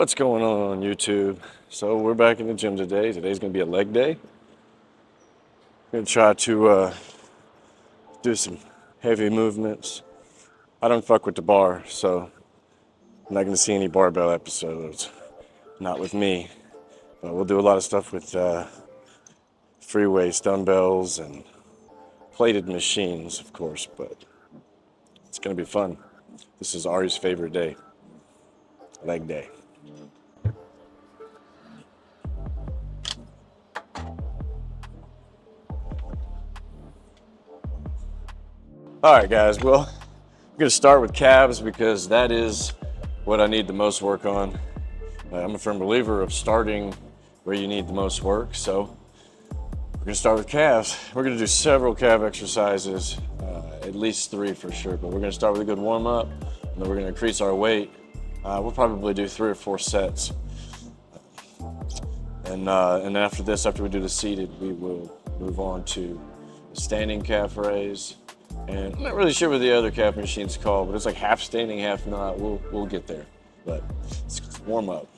What's going on YouTube? So we're back in the gym today. Today's going to be a leg day. I'm going to try to do some heavy movements. I don't fuck with the bar, so I'm not going to see any barbell episodes. Not with me. But we'll do a lot of stuff with free weights, dumbbells, and plated machines, of course. But it's going to be fun. This is Ari's favorite day. Leg day. All right, guys. Well, I'm going to start with calves because that is what I need the most work on. I'm a firm believer of starting where you need the most work. So we're going to start with calves. We're going to do several calf exercises, at least 3 for sure. But we're going to start with a good warm up, and then we're going to increase our weight. We'll probably do 3 or 4 sets. And after this, after we do the seated, we will move on to the standing calf raise. And I'm not really sure what the other calf machine's called, but it's like half standing, half not. We'll get there. But let's warm up.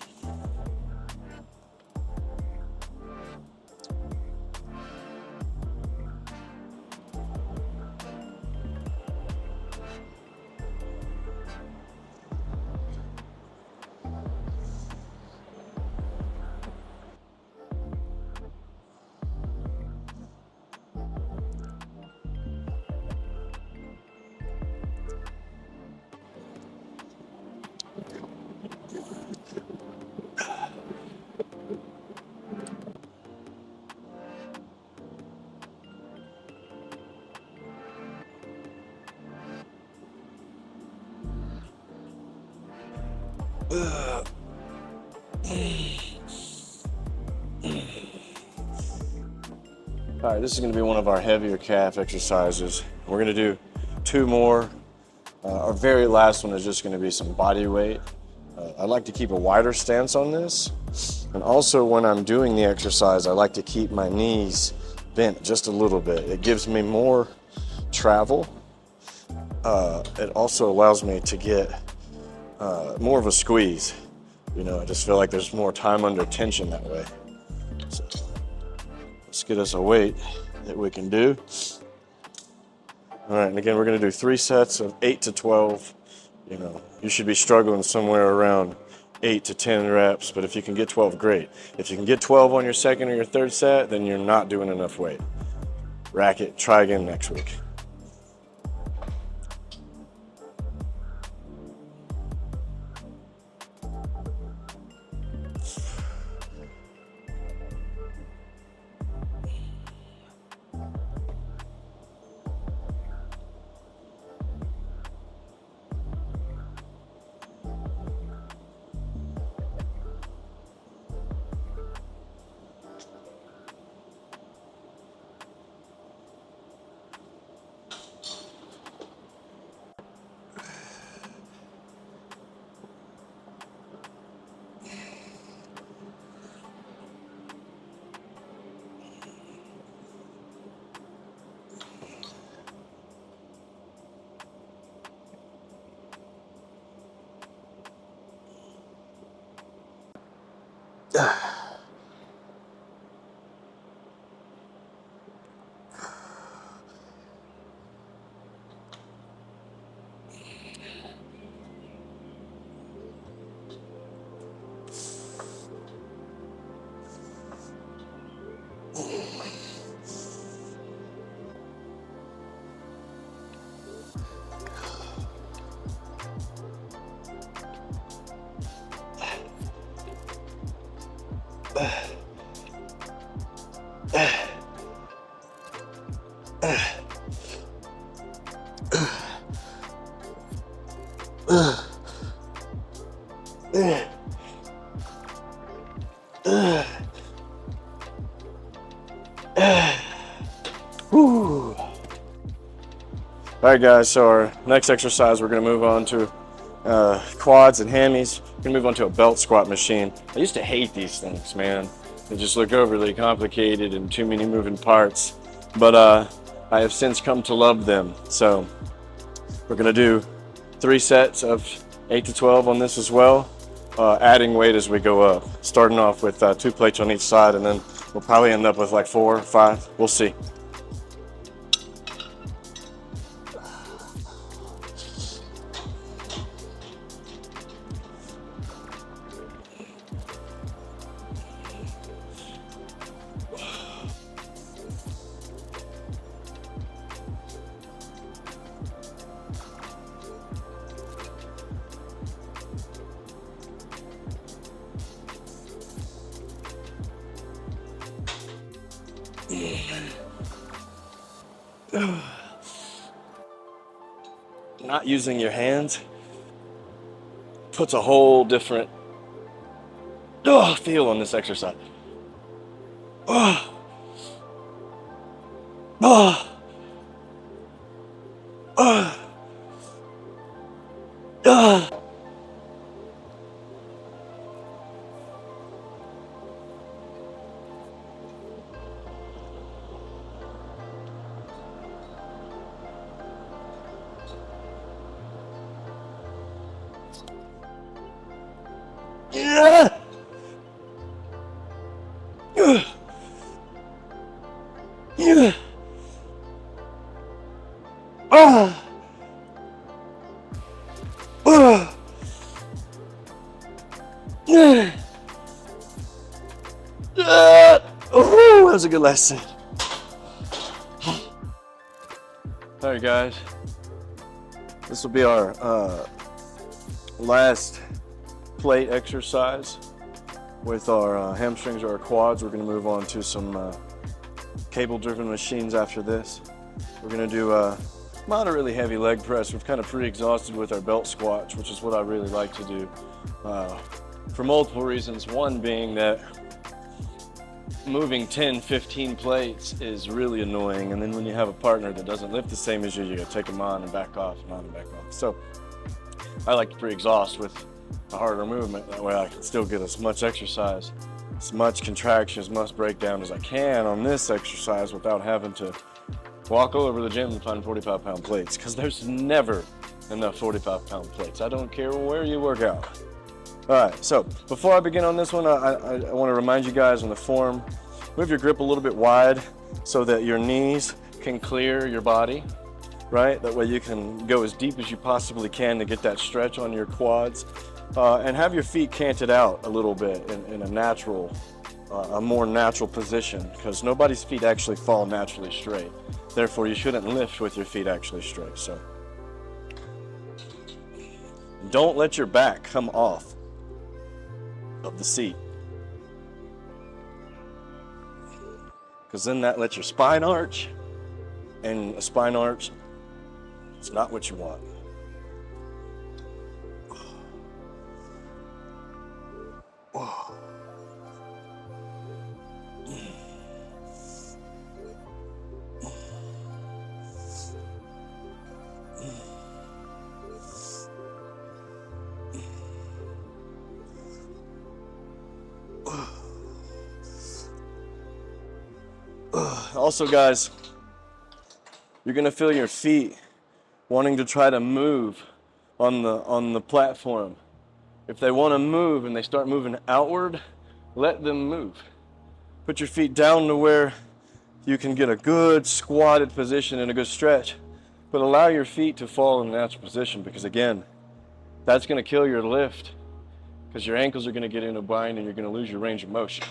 All right, this is going to be one of our heavier calf exercises. We're going to do 2 more. Our very last one is just going to be some body weight. I like to keep a wider stance on this. And also when I'm doing the exercise, I like to keep my knees bent just a little bit. It gives me more travel. It also allows me to get more of a squeeze. You know, I just feel like there's more time under tension that way. So let's get us a weight that we can do. All right, and again, we're gonna do 3 sets of 8 to 12. You know, you should be struggling somewhere around 8 to 10 reps, but if you can get 12, great. If you can get 12 on your second or your third set, then you're not doing enough weight. Rack it, try again next week. Whew. All right, guys, so our next exercise, we're going to move on to quads and hammies. We're going to move on to a belt squat machine. I used to hate these things, man. They just look overly complicated and too many moving parts. But I have since come to love them. So we're going to do 3 sets of 8 to 12 on this as well. adding weight as we go up. Starting off with 2 plates on each side, and then we'll probably end up with like 4 or 5. We'll see. Not using your hands puts a whole different feel on this exercise. Oh, oh, oh, oh. Yeah. Yeah. Oh. Oh. Yeah. Oh, that was a good last set. All right, guys. This will be our last plate exercise with our hamstrings or our quads. We're going to move on to some cable-driven machines after this. We're going to do a moderately heavy leg press. We've kind of pre-exhausted with our belt squats, which is what I really like to do for multiple reasons. One being that moving 10, 15 plates is really annoying, and then when you have a partner that doesn't lift the same as you, you gotta take them on and back off and on and back off. So I like to pre-exhaust with a harder movement. That way I can still get as much exercise, as much contraction, as much breakdown as I can on this exercise without having to walk all over the gym and find 45-pound plates, because there's never enough 45-pound plates. I don't care where you work out. All right, so before I begin on this one, I want to remind you guys on the form, move your grip a little bit wide so that your knees can clear your body, right? That way you can go as deep as you possibly can to get that stretch on your quads. And have your feet canted out a little bit in a natural, a more natural position, because nobody's feet actually fall naturally straight. Therefore, you shouldn't lift with your feet actually straight. So don't let your back come off of the seat, because then that lets your spine arch, and a spine arch is not what you want. Also, guys, you're gonna feel your feet wanting to try to move on the platform. If they want to move and they start moving outward, let them move. Put your feet down to where you can get a good squatted position and a good stretch, but allow your feet to fall in a natural position, because again, that's gonna kill your lift, because your ankles are gonna get in a bind and you're gonna lose your range of motion.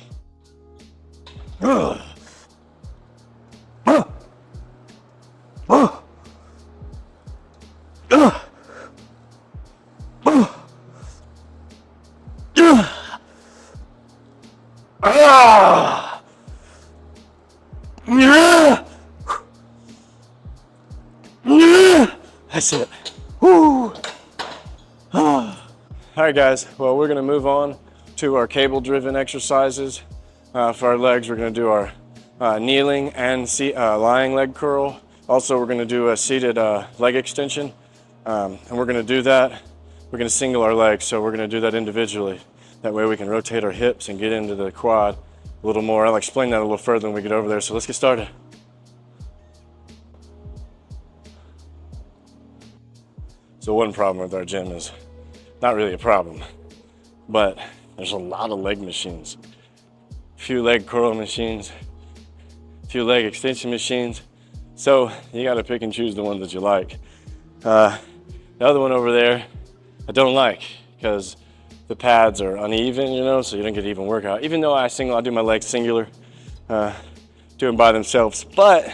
That's it. Woo. All right, guys. Well, we're going to move on to our cable-driven exercises. For our legs, we're going to do our kneeling and lying leg curl. Also, we're going to do a seated leg extension. And we're going to do that. We're going to single our legs, so we're going to do that individually. That way we can rotate our hips and get into the quad a little more. I'll explain that a little further when we get over there, so let's get started. So one problem with our gym is not really a problem. but there's a lot of leg machines. A few leg curl machines, a few leg extension machines. So you gotta pick and choose the ones that you like. The other one over there, I don't like because the pads are uneven, you know, so you don't get even workout. Even though I do my legs singular, do them by themselves. But,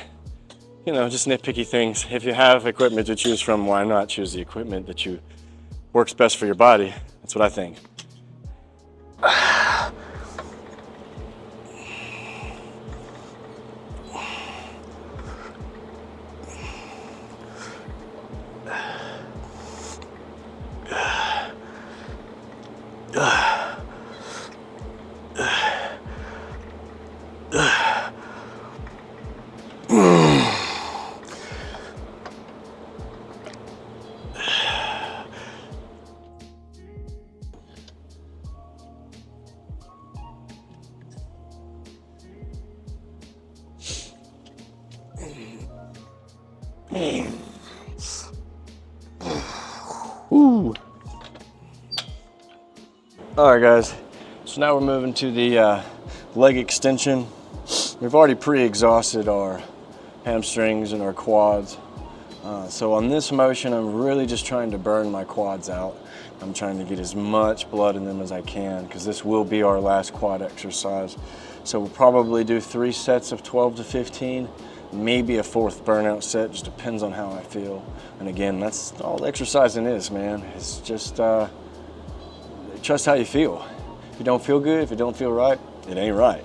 you know, just nitpicky things. If you have equipment to choose from, why not choose the equipment that works best for your body? That's what I think. Ooh. All right, guys. So now we're moving to the leg extension. We've already pre-exhausted our hamstrings and our quads. So on this motion, I'm really just trying to burn my quads out. I'm trying to get as much blood in them as I can because this will be our last quad exercise. So we'll probably do 3 sets of 12 to 15, maybe a 4th burnout set, just depends on how I feel. And again, that's all exercising is, man. It's just trust how you feel. If you don't feel good, if you don't feel right, it ain't right.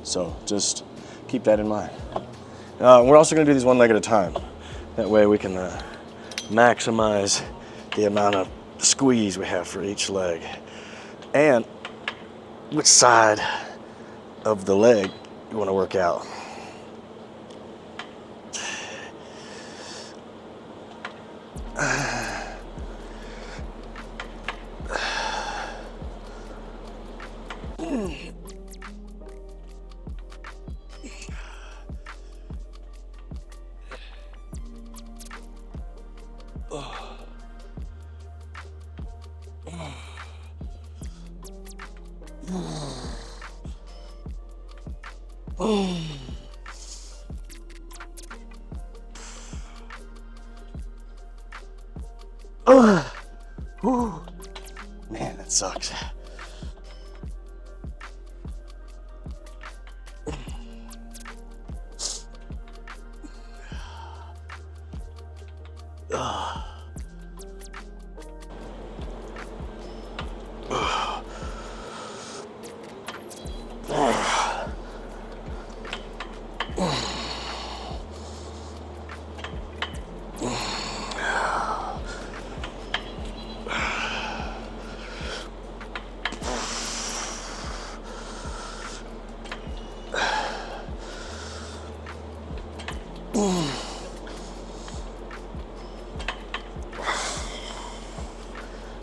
So just keep that in mind. We're also gonna do these one leg at a time. That way we can maximize the amount of squeeze we have for each leg and which side of the leg you want to work out. Man, that sucks.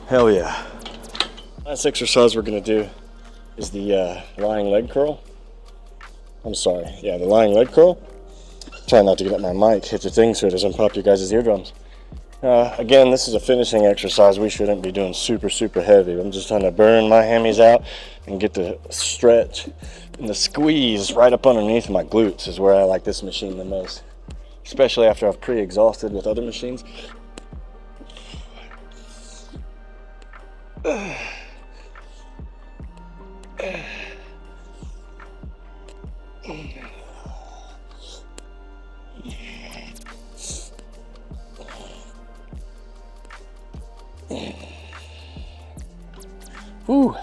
Hell yeah. Last exercise we're gonna do is the lying leg curl. I'm sorry, yeah, the lying leg curl. Try not to get up my mic, hit the thing so it doesn't pop you guys' eardrums. Again, this is a finishing exercise. We shouldn't be doing super heavy. I'm just trying to burn my hammies out and get the stretch and the squeeze right up underneath my glutes is where I like this machine the most, especially after I've pre-exhausted with other machines. Whew.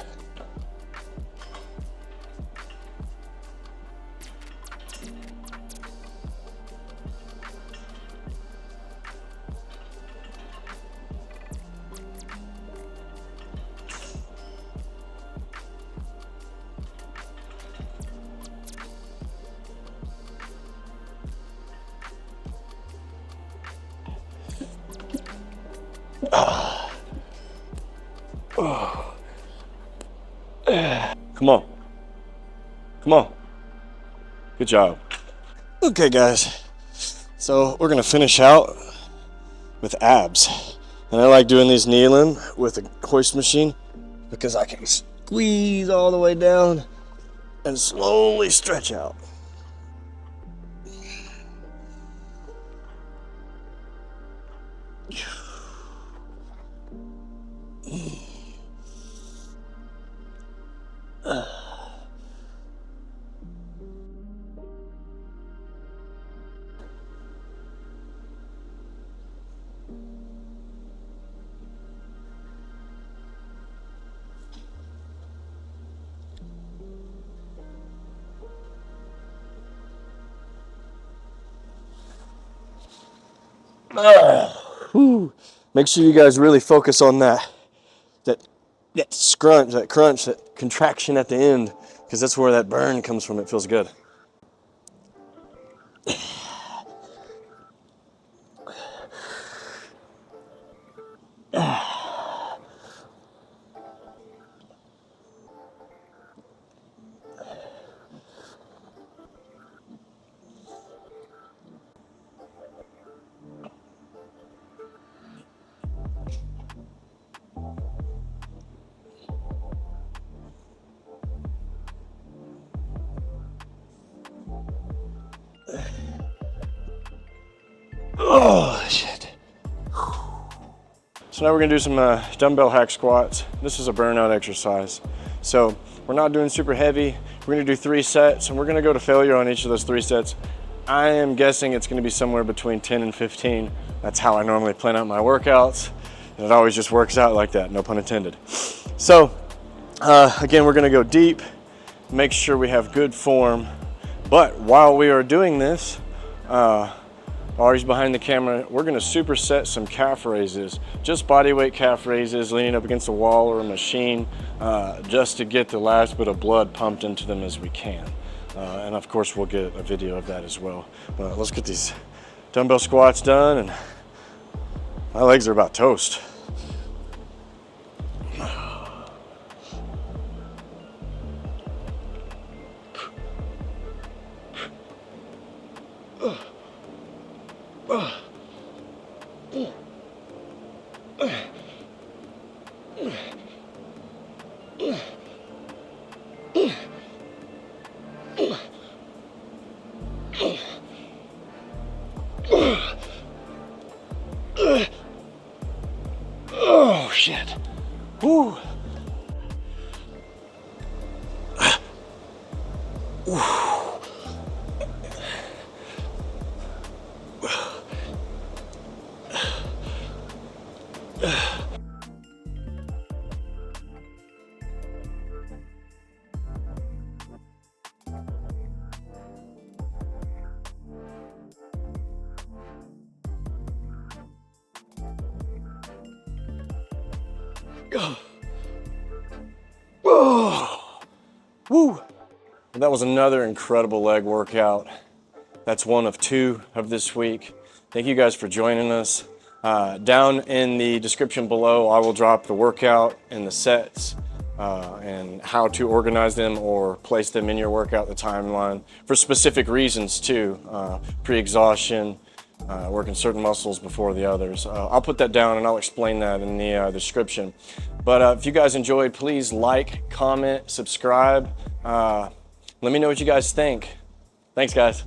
Come on. Come on. Good job. Okay, guys. So we're gonna finish out with abs. And I like doing these kneeling with a hoist machine because I can squeeze all the way down and slowly stretch out. Make sure you guys really focus on that scrunch, that crunch, that contraction at the end, because that's where that burn comes from. It feels good. Oh, shit. So now we're gonna do some dumbbell hack squats. This is a burnout exercise. So we're not doing super heavy. We're gonna do 3 sets and we're gonna go to failure on each of those 3 sets. I am guessing it's gonna be somewhere between 10 and 15. That's how I normally plan out my workouts. And it always just works out like that, no pun intended. So again, we're gonna go deep, make sure we have good form. But while we are doing this, Ari's behind the camera, we're gonna superset some calf raises, just body weight calf raises, leaning up against a wall or a machine, just to get the last bit of blood pumped into them as we can. And of course, we'll get a video of that as well. But let's get these dumbbell squats done, and my legs are about toast. Oh shit. Woo. Oh. Woo. That was another incredible leg workout. That's one of 2 of this week. Thank you guys for joining us. Down in the description below, I will drop the workout and the sets and how to organize them or place them in your workout, the timeline, for specific reasons too. Pre-exhaustion, working certain muscles before the others. I'll put that down and I'll explain that in the description. But if you guys enjoyed, please like, comment, subscribe. Let me know what you guys think. Thanks, guys.